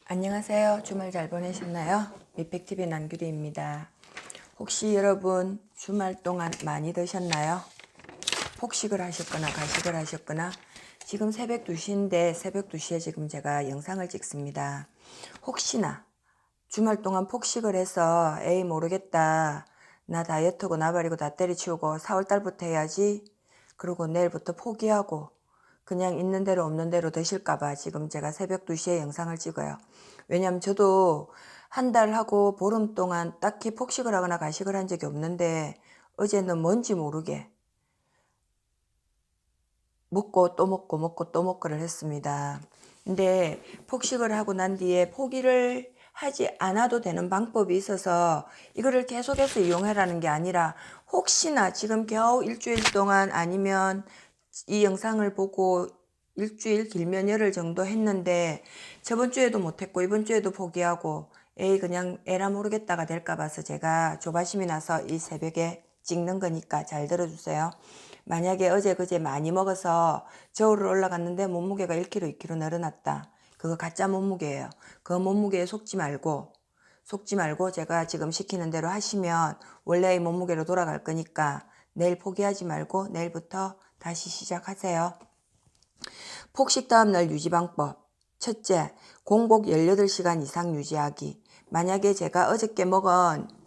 안녕하세요. 주말 잘 보내셨나요? 미팩TV 남규리입니다. 혹시 여러분 주말 동안 많이 드셨나요? 폭식을 하셨거나 가식을 하셨거나 지금 새벽 2시인데 새벽 2시에 지금 제가 영상을 찍습니다. 혹시나 주말 동안 폭식을 해서 에이 모르겠다. 나 다이어트고 나발이고 다 때려치우고 4월달부터 해야지. 그리고 내일부터 포기하고 그냥 있는 대로 없는 대로 드실까봐 지금 제가 새벽 2시에 영상을 찍어요. 왜냐면 저도 한 달 하고 보름 동안 딱히 폭식을 하거나 가식을 한 적이 없는데 어제는 뭔지 모르게 먹고 또 먹고 먹고 또 먹고를 했습니다. 근데 폭식을 하고 난 뒤에 포기를 하지 않아도 되는 방법이 있어서 이거를 계속해서 이용하라는 게 아니라 혹시나 지금 겨우 일주일 동안 아니면 이 영상을 보고 일주일 길면 열흘 정도 했는데 저번 주에도 못했고 이번 주에도 포기하고 에이 그냥 에라 모르겠다가 될까 봐서 제가 조바심이 나서 이 새벽에 찍는 거니까 잘 들어주세요. 만약에 어제 그제 많이 먹어서 저울을 올라갔는데 몸무게가 1kg, 2kg 늘어났다. 그거 가짜 몸무게예요. 그 몸무게에 속지 말고 제가 지금 시키는 대로 하시면 원래의 몸무게로 돌아갈 거니까 내일 포기하지 말고 내일부터 다시 시작하세요. 폭식 다음날 유지방법. 첫째, 공복 18시간 이상 유지하기. 만약에 제가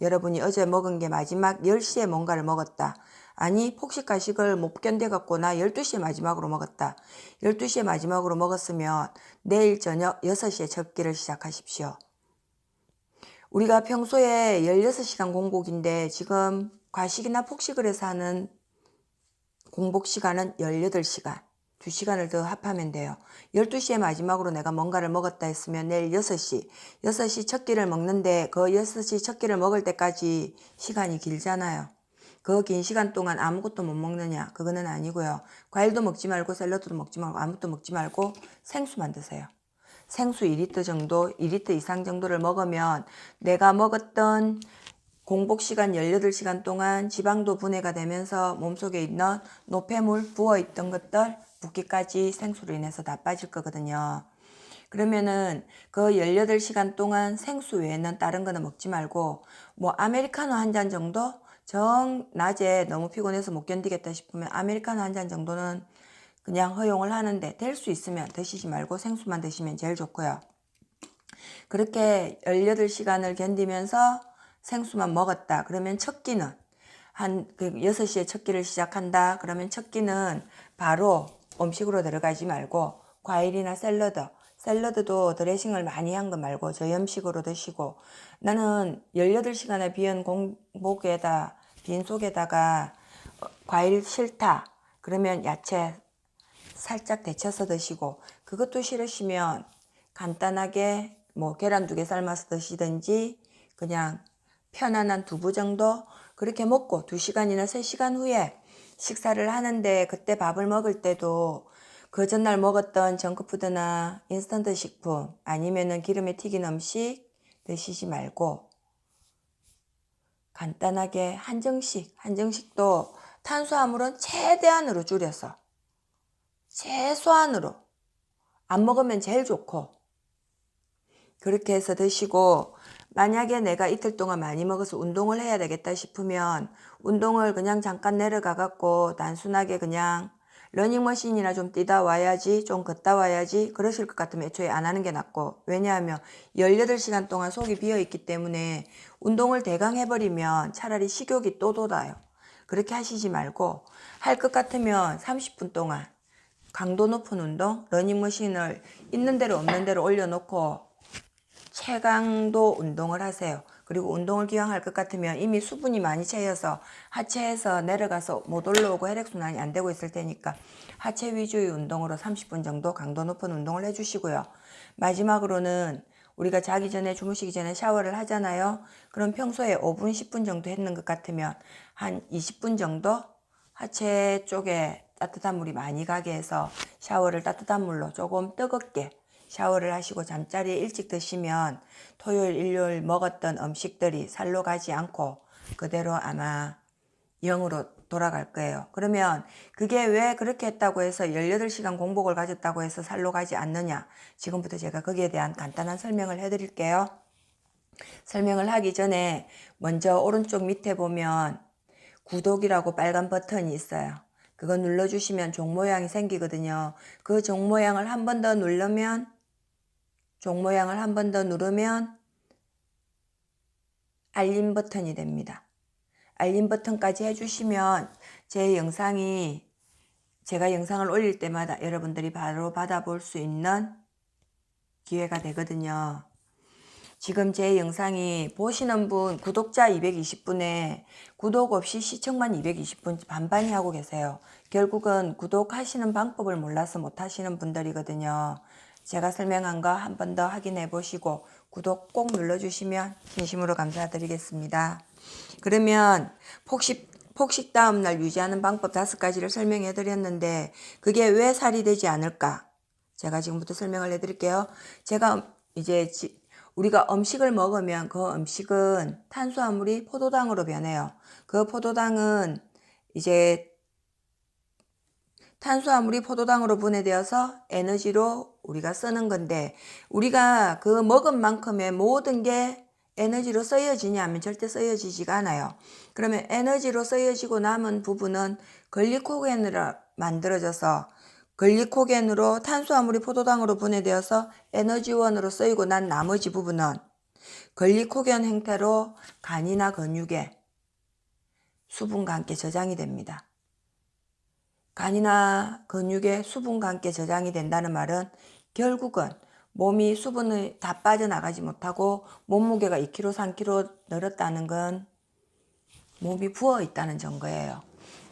여러분이 어제 먹은 게 마지막 10시에 뭔가를 먹었다. 아니 폭식 가식을 못 견뎌갖고 나 12시에 마지막으로 먹었다. 12시에 마지막으로 먹었으면 내일 저녁 6시에 첫 끼를 시작하십시오. 우리가 평소에 16시간 공복인데 지금 과식이나 폭식을 해서 하는 공복 시간은 18시간. 2시간을 더 합하면 돼요. 12시에 마지막으로 내가 뭔가를 먹었다 했으면 내일 6시 첫 끼를 먹는데 그 6시 첫 끼를 먹을 때까지 시간이 길잖아요. 그 긴 시간 동안 아무것도 못 먹느냐? 그거는 아니고요. 과일도 먹지 말고 샐러드도 먹지 말고 아무것도 먹지 말고 생수만 드세요. 생수 2리터 정도, 2리터 이상 정도를 먹으면 내가 먹었던 공복 시간 18시간 동안 지방도 분해가 되면서 몸속에 있는 노폐물, 부어있던 것들, 붓기까지 생수로 인해서 다 빠질 거거든요. 그러면은 그 18시간 동안 생수 외에는 다른 거는 먹지 말고 뭐 아메리카노 한 잔 정도? 낮에 너무 피곤해서 못 견디겠다 싶으면 아메리카노 한 잔 정도는 그냥 허용을 하는데 될 수 있으면 드시지 말고 생수만 드시면 제일 좋고요. 그렇게 18시간을 견디면서 생수만 먹었다. 그러면 첫 끼는 6시에 첫 끼를 시작한다. 그러면 첫 끼는 바로 음식으로 들어가지 말고 과일이나 샐러드도 드레싱을 많이 한 거 말고 저염식으로 드시고 나는 18시간의 빈 속에다가 과일 싫다. 그러면 야채 살짝 데쳐서 드시고 그것도 싫으시면 간단하게 뭐 계란 2개 삶아서 드시든지 그냥 편안한 두부 정도 그렇게 먹고 2시간이나 3시간 후에 식사를 하는데 그때 밥을 먹을 때도 그 전날 먹었던 정크푸드나 인스턴트 식품 아니면은 기름에 튀긴 음식 드시지 말고 간단하게 한정식도 탄수화물은 최대한으로 줄여서 최소한으로 안 먹으면 제일 좋고 그렇게 해서 드시고 만약에 내가 이틀 동안 많이 먹어서 운동을 해야 되겠다 싶으면 운동을 그냥 잠깐 내려가 갖고 단순하게 그냥 러닝머신이나 좀 뛰다 와야지 좀 걷다 와야지 그러실 것 같으면 애초에 안 하는 게 낫고 왜냐하면 18시간 동안 속이 비어있기 때문에 운동을 대강 해버리면 차라리 식욕이 또 돋아요. 그렇게 하시지 말고 할 것 같으면 30분 동안 강도 높은 운동, 러닝머신을 있는 대로 없는 대로 올려놓고 최강도 운동을 하세요. 그리고 운동을 기왕 할 것 같으면 이미 수분이 많이 채여서 하체에서 내려가서 못 올라오고 혈액순환이 안 되고 있을 테니까 하체 위주의 운동으로 30분 정도 강도 높은 운동을 해주시고요. 마지막으로는 우리가 자기 전에 주무시기 전에 샤워를 하잖아요. 그럼 평소에 5분 10분 정도 했는 것 같으면 한 20분 정도 하체 쪽에 따뜻한 물이 많이 가게 해서 샤워를 따뜻한 물로 조금 뜨겁게 샤워를 하시고 잠자리에 일찍 드시면 토요일, 일요일 먹었던 음식들이 살로 가지 않고 그대로 아마 영으로 돌아갈 거예요. 그러면 그게 왜 그렇게 했다고 해서 18시간 공복을 가졌다고 해서 살로 가지 않느냐. 지금부터 제가 거기에 대한 간단한 설명을 해드릴게요. 설명을 하기 전에 먼저 오른쪽 밑에 보면 구독이라고 빨간 버튼이 있어요. 그거 눌러주시면 종 모양이 생기거든요. 그 종 모양을 한 번 더 누르면 알림 버튼이 됩니다. 알림 버튼까지 해주시면 제가 영상을 올릴 때마다 여러분들이 바로 받아볼 수 있는 기회가 되거든요. 지금 제 영상이 보시는 분 구독자 220분에 구독 없이 시청만 220분 반반이 하고 계세요. 결국은 구독하시는 방법을 몰라서 못하시는 분들이거든요. 제가 설명한 거 한 번 더 확인해 보시고 구독 꼭 눌러주시면 진심으로 감사드리겠습니다. 그러면 폭식 다음날 유지하는 방법 5가지를 설명해 드렸는데 그게 왜 살이 되지 않을까? 제가 지금부터 설명을 해 드릴게요. 제가 이제 우리가 음식을 먹으면 그 음식은 탄수화물이 포도당으로 변해요. 그 포도당은 이제 탄수화물이 포도당으로 분해되어서 에너지로 우리가 쓰는 건데 우리가 그 먹은 만큼의 모든 게 에너지로 쓰여지냐 하면 절대 쓰여지지가 않아요. 그러면 에너지로 쓰여지고 남은 부분은 글리코겐으로 만들어져서 글리코겐으로 탄수화물이 포도당으로 분해되어서 에너지원으로 쓰이고 난 나머지 부분은 글리코겐 형태로 간이나 근육에 수분과 함께 저장이 됩니다. 간이나 근육에 수분과 함께 저장이 된다는 말은 결국은 몸이 수분이 다 빠져나가지 못하고 몸무게가 2kg, 3kg 늘었다는 건 몸이 부어 있다는 증거예요.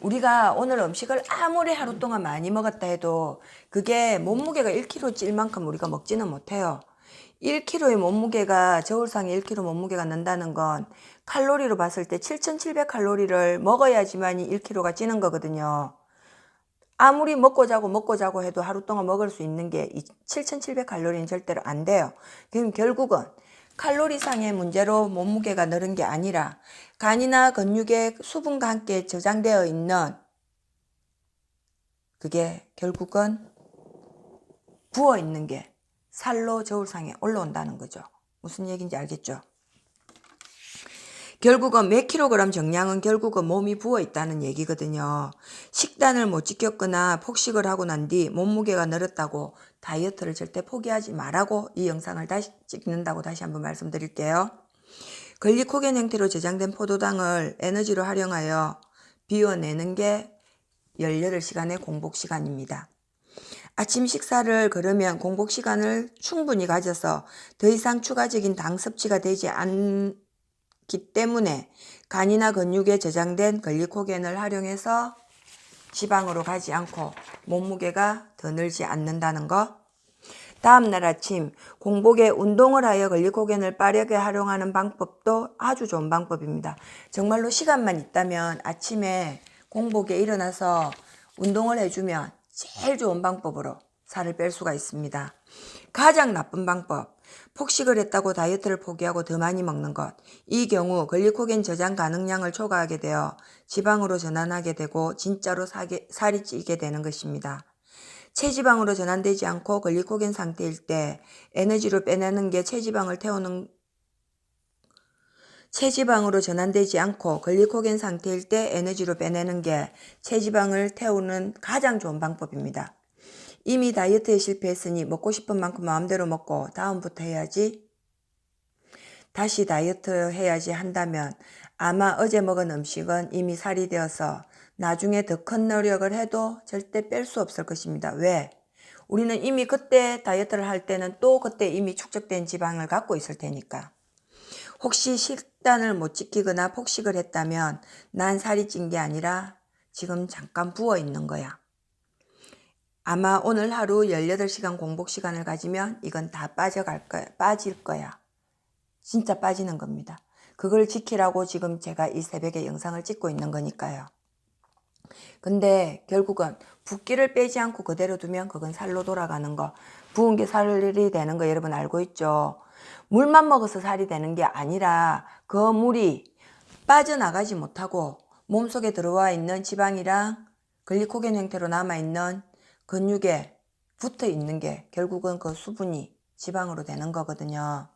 우리가 오늘 음식을 아무리 하루 동안 많이 먹었다 해도 그게 몸무게가 1kg 찔 만큼 우리가 먹지는 못해요. 1kg의 몸무게가 저울상에 1kg 몸무게가 는다는 건 칼로리로 봤을 때 7,700칼로리를 먹어야지만 1kg가 찌는 거거든요. 아무리 먹고 자고 해도 하루 동안 먹을 수 있는 게 7,700칼로리는 절대로 안 돼요. 그럼 결국은 칼로리상의 문제로 몸무게가 늘은 게 아니라 간이나 근육에 수분과 함께 저장되어 있는 그게 결국은 부어 있는 게 살로 저울상에 올라온다는 거죠. 무슨 얘기인지 알겠죠? 결국은 몇 킬로그램 정량은 결국은 몸이 부어 있다는 얘기거든요. 식단을 못 지켰거나 폭식을 하고 난 뒤 몸무게가 늘었다고 다이어트를 절대 포기하지 말라고 이 영상을 다시 찍는다고 다시 한번 말씀드릴게요. 글리코겐 형태로 저장된 포도당을 에너지로 활용하여 비워내는 게 18시간의 공복시간입니다. 아침 식사를 그러면 공복시간을 충분히 가져서 더 이상 추가적인 당 섭취가 되지 않기 때문에 간이나 근육에 저장된 글리코겐을 활용해서 지방으로 가지 않고 몸무게가 더 늘지 않는다는 거. 다음날 아침 공복에 운동을 하여 글리코겐을 빠르게 활용하는 방법도 아주 좋은 방법입니다. 정말로 시간만 있다면 아침에 공복에 일어나서 운동을 해주면 제일 좋은 방법으로 살을 뺄 수가 있습니다. 가장 나쁜 방법, 폭식을 했다고 다이어트를 포기하고 더 많이 먹는 것. 이 경우 글리코겐 저장 가능량을 초과하게 되어 지방으로 전환하게 되고 진짜로 살이 찌게 되는 것입니다. 체지방으로 전환되지 않고 글리코겐 상태일 때 에너지로 빼내는 게 체지방으로 전환되지 않고 글리코겐 상태일 때 에너지로 빼내는 게 체지방을 태우는 가장 좋은 방법입니다. 이미 다이어트에 실패했으니 먹고 싶은 만큼 마음대로 먹고 다음부터 해야지, 다시 다이어트 해야지 한다면 아마 어제 먹은 음식은 이미 살이 되어서 나중에 더 큰 노력을 해도 절대 뺄 수 없을 것입니다. 왜? 우리는 이미 그때 다이어트를 할 때는 또 그때 이미 축적된 지방을 갖고 있을 테니까. 혹시 식단을 못 지키거나 폭식을 했다면 난 살이 찐 게 아니라 지금 잠깐 부어 있는 거야. 아마 오늘 하루 18시간 공복 시간을 가지면 이건 다 빠질 거야. 진짜 빠지는 겁니다. 그걸 지키라고 지금 제가 이 새벽에 영상을 찍고 있는 거니까요. 근데 결국은 붓기를 빼지 않고 그대로 두면 그건 살로 돌아가는 거. 부은 게 살이 되는 거 여러분 알고 있죠? 물만 먹어서 살이 되는 게 아니라 그 물이 빠져나가지 못하고 몸속에 들어와 있는 지방이랑 글리코겐 형태로 남아있는 근육에 붙어 있는 게 결국은 그 수분이 지방으로 되는 거거든요.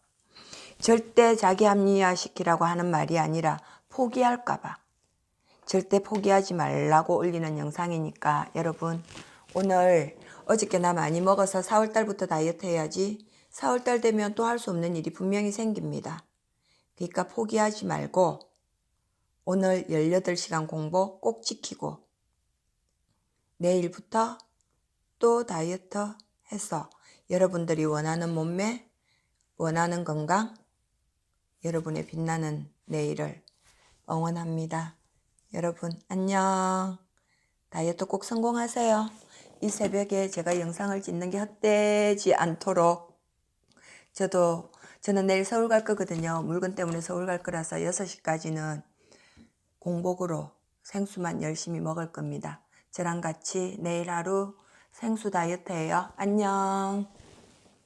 절대 자기 합리화시키라고 하는 말이 아니라 포기할까봐 절대 포기하지 말라고 올리는 영상이니까 여러분 오늘 어저께 나 많이 먹어서 4월달부터 다이어트 해야지 4월달 되면 또 할 수 없는 일이 분명히 생깁니다. 그러니까 포기하지 말고 오늘 18시간 공복 꼭 지키고 내일부터 또 다이어트 해서 여러분들이 원하는 몸매, 원하는 건강, 여러분의 빛나는 내일을 응원합니다. 여러분 안녕. 다이어트 꼭 성공하세요. 이 새벽에 제가 영상을 찍는 게 헛되지 않도록 저는 내일 서울 갈 거거든요. 물건 때문에 서울 갈 거라서 6시까지는 공복으로 생수만 열심히 먹을 겁니다. 저랑 같이 내일 하루 생수 다이어트예요. 안녕.